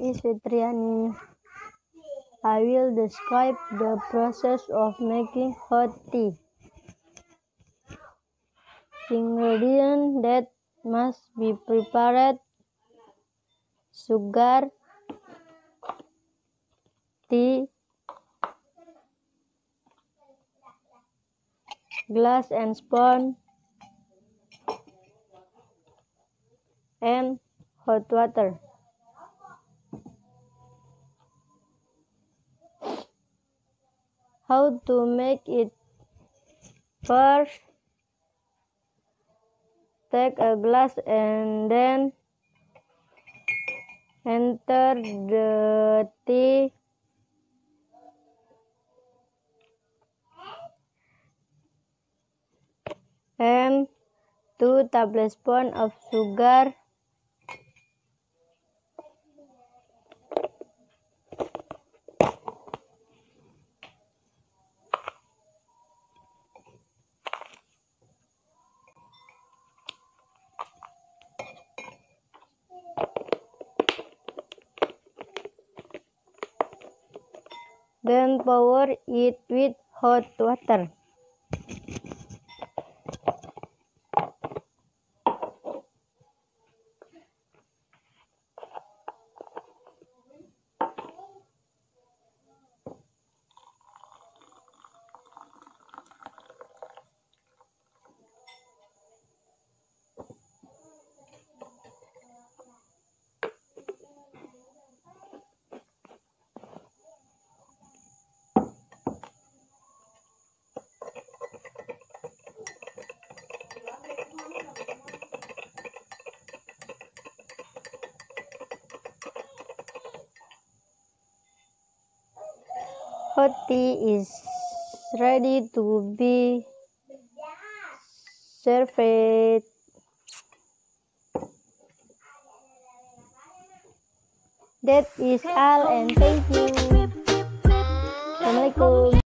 is Fitriani. I will describe the process of making hot tea. Ingredients that must be prepared: sugar, tea, glass and spoon, and hot water. How to make it? First, take a glass and then enter the tea and 2 tablespoons of sugar, then pour it with hot water. Hot tea is ready to be served. That is all, and thank you. Assalamualaikum.